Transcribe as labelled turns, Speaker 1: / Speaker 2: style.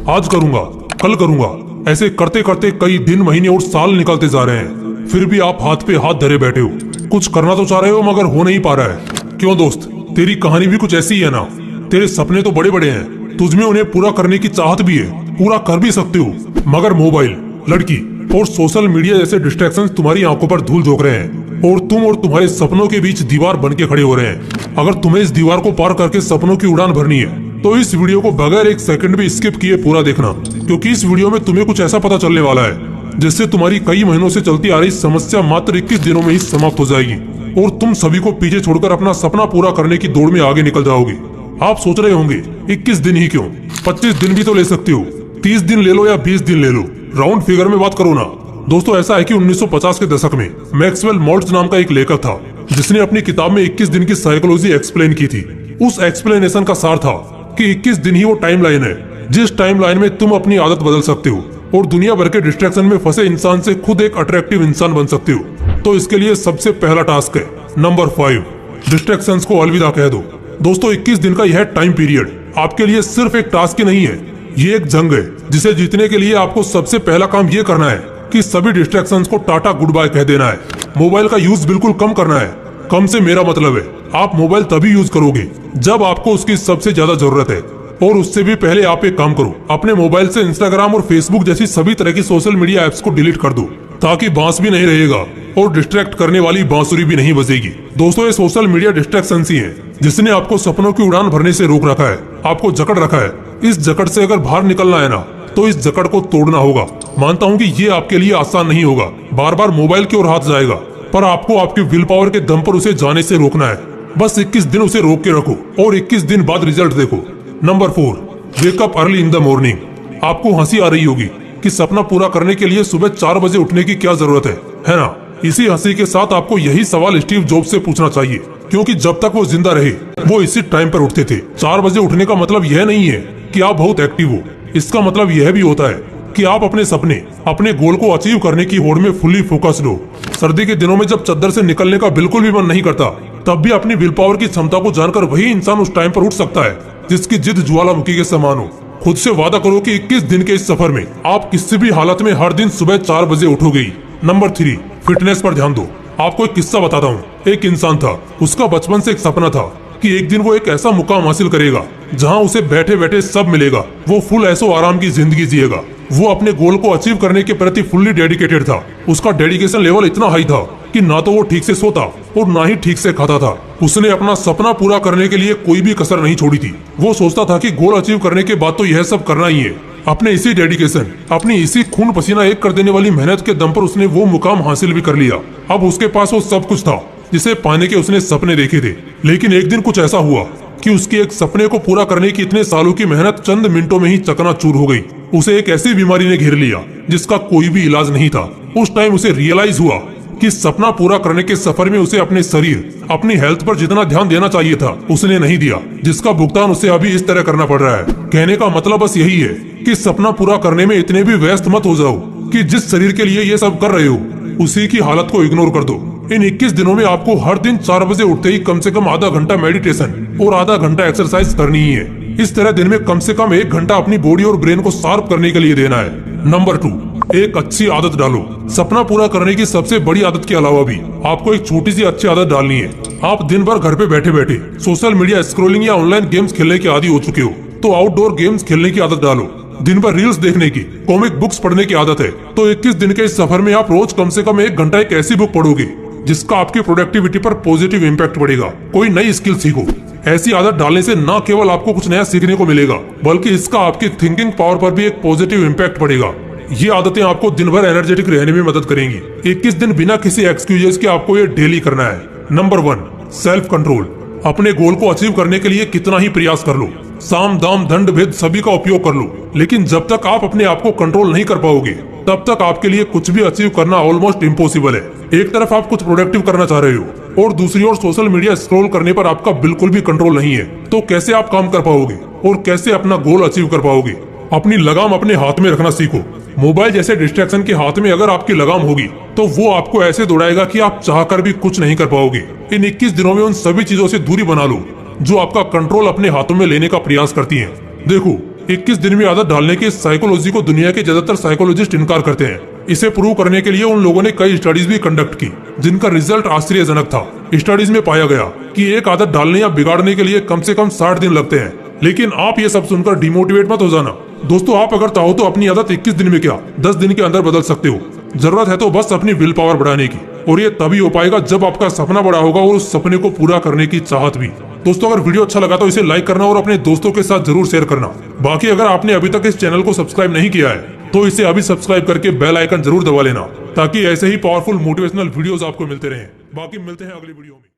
Speaker 1: आज करूंगा, कल करूंगा, ऐसे करते करते कई दिन, महीने और साल निकलते जा रहे हैं। फिर भी आप हाथ पे हाथ धरे बैठे हो। कुछ करना तो चाह रहे हो मगर हो नहीं पा रहा है। क्यों दोस्त, तेरी कहानी भी कुछ ऐसी ही है ना। तेरे सपने तो बड़े बड़े हैं, तुझमें उन्हें पूरा करने की चाहत भी है, पूरा कर भी सकते हो, मगर मोबाइल, लड़की और सोशल मीडिया जैसे डिस्ट्रैक्शंस तुम्हारी आंखों पर धूल झोंक रहे हैं और तुम और तुम्हारे सपनों के बीच दीवार बन के खड़े हो रहे हैं। अगर तुम्हें इस दीवार को पार करके सपनों की उड़ान भरनी है तो इस वीडियो को बगैर एक सेकंड भी स्किप किए पूरा देखना, क्योंकि इस वीडियो में तुम्हें कुछ ऐसा पता चलने वाला है जिससे तुम्हारी कई महीनों से चलती आ रही समस्या मात्र 21 दिनों में ही समाप्त हो जाएगी और तुम सभी को पीछे छोड़कर अपना सपना पूरा करने की दौड़ में आगे निकल जाओगे। आप सोच रहे होंगे 21 दिन ही क्यों, 25 दिन भी तो ले सकते हो, 30 दिन ले लो या 20 दिन ले लो, राउंड फिगर में बात करो ना। दोस्तों, ऐसा है कि 1950 के दशक में मैक्सवेल मोल्ट्ज नाम का एक लेखक था जिसने अपनी किताब में 21 दिन की साइकोलॉजी एक्सप्लेन की थी। उस एक्सप्लेनेशन का सार था कि 21 दिन ही वो टाइम लाइन है जिस टाइम लाइन में तुम अपनी आदत बदल सकते हो और दुनिया भर के डिस्ट्रैक्शन में फंसे इंसान से खुद एक अट्रैक्टिव इंसान बन सकते हो। तो इसके लिए सबसे पहला टास्क है नंबर 5, डिस्ट्रैक्शंस को अलविदा कह दो। दोस्तों, 21 दिन का यह टाइम पीरियड आपके लिए सिर्फ एक टास्क ही नहीं है, ये एक जंग है जिसे जीतने के लिए आपको सबसे पहला काम ये करना है कि सभी डिस्ट्रैक्शंस को टाटा गुड बाय कह देना है। मोबाइल का यूज बिल्कुल कम करना है। कम से मेरा मतलब है आप मोबाइल तभी यूज करोगे जब आपको उसकी सबसे ज्यादा जरूरत है, और उससे भी पहले आप एक काम करो, अपने मोबाइल से इंस्टाग्राम और फेसबुक जैसी सभी तरह की सोशल मीडिया एप्स को डिलीट कर दो, ताकि बांस भी नहीं रहेगा और डिस्ट्रैक्ट करने वाली बांसुरी भी नहीं बजेगी। दोस्तों, ये सोशल मीडिया डिस्ट्रैक्शन ही है जिसने आपको सपनों की उड़ान भरने से रोक रखा है, आपको जकड़ रखा है। इस जकड़ से अगर बाहर निकलना है ना तो इस जकड़ को तोड़ना होगा। मानता हूँ कि ये आपके लिए आसान नहीं होगा, बार बार मोबाइल की ओर हाथ जाएगा, पर आपको आपकी विल पावर के दम पर उसे जाने से रोकना है। बस 21 दिन उसे रोक के रखो और 21 दिन बाद रिजल्ट देखो। Number 4, wake up early in the morning. आपको हंसी आ रही होगी कि सपना पूरा करने के लिए सुबह 4 बजे उठने की क्या जरूरत है ना। इसी हंसी के साथ आपको यही सवाल स्टीव जॉब्स से पूछना चाहिए, क्योंकि जब तक वो जिंदा रहे वो इसी टाइम पर उठते थे। 4 बजे उठने का मतलब यह नहीं है कि आप बहुत एक्टिव हो, इसका मतलब यह भी होता है कि आप अपने सपने, अपने गोल को अचीव करने की होड़ में फुल्ली फोकस्ड हो। सर्दी के दिनों में जब चद्दर से निकलने का बिल्कुल भी मन नहीं करता, तब भी अपनी विल पावर की क्षमता को जानकर वही इंसान उस टाइम पर उठ सकता है जिसकी जिद ज्वालामुखी के समान हो। खुद से वादा करो कि 21 दिन के इस सफर में आप किसी भी हालत में हर दिन सुबह 4 बजे उठोगे। नंबर 3, फिटनेस पर ध्यान दो। आपको एक किस्सा बताता हूँ। एक इंसान था, उसका बचपन से एक सपना था कि एक दिन वो एक ऐसा मुकाम हासिल करेगा जहाँ उसे बैठे बैठे सब मिलेगा। वो फुल ऐसो आराम की जिंदगी जिएगा। वो अपने गोल को अचीव करने के प्रति फुल्ली डेडिकेटेड था। उसका डेडिकेशन लेवल इतना हाई था कि ना तो वो ठीक से सोता और ना ही ठीक से खाता था। उसने अपना सपना पूरा करने के लिए कोई भी कसर नहीं छोड़ी थी। वो सोचता था कि गोल अचीव करने के बाद तो यह सब करना ही है। अपने इसी डेडिकेशन, अपनी इसी खून पसीना एक कर देने वाली मेहनत के दम पर उसने वो मुकाम हासिल भी कर लिया। अब उसके पास वो सब कुछ था जिसे पाने के उसने सपने देखे थे। लेकिन एक दिन कुछ ऐसा हुआ कि उसके एक सपने को पूरा करने की इतने सालों की मेहनत चंद मिनटों में ही चकनाचूर हो गई। उसे एक ऐसी बीमारी ने घेर लिया जिसका कोई भी इलाज नहीं था। उस टाइम उसे रियलाइज हुआ कि सपना पूरा करने के सफर में उसे अपने शरीर, अपनी हेल्थ पर जितना ध्यान देना चाहिए था उसने नहीं दिया, जिसका भुगतान उसे अभी इस तरह करना पड़ रहा है। कहने का मतलब बस यही है कि सपना पूरा करने में इतने भी व्यस्त मत हो जाओ कि जिस शरीर के लिए ये सब कर रहे हो उसी की हालत को इग्नोर कर दो। इन 21 दिनों में आपको हर दिन 4 बजे उठते ही कम से कम आधा घंटा मेडिटेशन और आधा घंटा एक्सरसाइज करनी ही है। इस तरह दिन में कम से कम 1 घंटा अपनी बॉडी और ब्रेन को शार्प करने के लिए देना है। नंबर 2, एक अच्छी आदत डालो। सपना पूरा करने की सबसे बड़ी आदत के अलावा भी आपको एक छोटी सी अच्छी आदत डालनी है। आप दिन भर घर पे बैठे बैठे सोशल मीडिया स्क्रॉलिंग या ऑनलाइन गेम्स खेलने के आदी हो चुके हो, तो आउटडोर गेम्स खेलने की आदत डालो। दिन भर रील्स देखने की, कॉमिक बुक्स पढ़ने की आदत है, तो 21 दिन के इस सफर में आप रोज कम से कम 1 घंटा एक ऐसी बुक पढ़ोगे जिसका आपकी प्रोडक्टिविटी पर पॉजिटिव इम्पैक्ट पड़ेगा। कोई नई स्किल सीखो। ऐसी आदत डालने से न केवल आपको कुछ नया सीखने को मिलेगा, बल्कि इसका आपकी थिंकिंग पावर पर भी एक पॉजिटिव इम्पैक्ट पड़ेगा। ये आदतें आपको दिन भर एनर्जेटिक रहने में मदद करेंगी। 21 दिन बिना किसी एक्सक्यूजेस के आपको ये डेली करना है। Number 1, self control. अपने गोल को अचीव करने के लिए कितना ही प्रयास कर लो, साम दाम दंड भेद सभी का उपयोग कर लो, लेकिन जब तक आप अपने आप को कंट्रोल नहीं कर पाओगे तब तक आपके लिए कुछ भी अचीव करना ऑलमोस्ट इम्पॉसिबल है। एक तरफ आप कुछ प्रोडक्टिव करना चाह रहे हो और दूसरी ओर सोशल मीडिया स्क्रॉल करने पर आपका बिल्कुल भी कंट्रोल नहीं है, तो कैसे आप काम कर पाओगे और कैसे अपना गोल अचीव कर पाओगे? अपनी लगाम अपने हाथ में रखना सीखो। मोबाइल जैसे डिस्ट्रैक्शन के हाथ में अगर आपकी लगाम होगी तो वो आपको ऐसे दौड़ाएगा कि आप चाहकर भी कुछ नहीं कर पाओगे। इन 21 दिनों में उन सभी चीजों से दूरी बना लो जो आपका कंट्रोल अपने हाथों में लेने का प्रयास करती हैं। देखो, 21 दिन में आदत डालने की साइकोलॉजी को दुनिया के ज्यादातर साइकोलॉजिस्ट इनकार करते हैं। इसे प्रूव करने के लिए उन लोगों ने कई स्टडीज भी कंडक्ट की, जिनका रिजल्ट आश्चर्यजनक था। स्टडीज में पाया गया कि एक आदत डालने या बिगाड़ने के लिए कम से कम 60 दिन लगते हैं। लेकिन आप ये सब सुनकर डिमोटिवेट मत हो जाना दोस्तों। आप अगर चाहो तो अपनी आदत 21 दिन में क्या 10 दिन के अंदर बदल सकते हो। जरूरत है तो बस अपनी विल पावर बढ़ाने की, और ये तभी हो पाएगा जब आपका सपना बड़ा होगा और उस सपने को पूरा करने की चाहत भी। दोस्तों अगर वीडियो अच्छा लगा तो इसे लाइक करना और अपने दोस्तों के साथ जरूर शेयर करना। बाकी अगर आपने अभी तक इस चैनल को सब्सक्राइब नहीं किया है तो इसे अभी सब्सक्राइब करके बेल आइकन जरूर दबा लेना, ताकि ऐसे ही पावरफुल मोटिवेशनल वीडियोस आपको मिलते रहें। बाकी मिलते हैं अगली वीडियो में।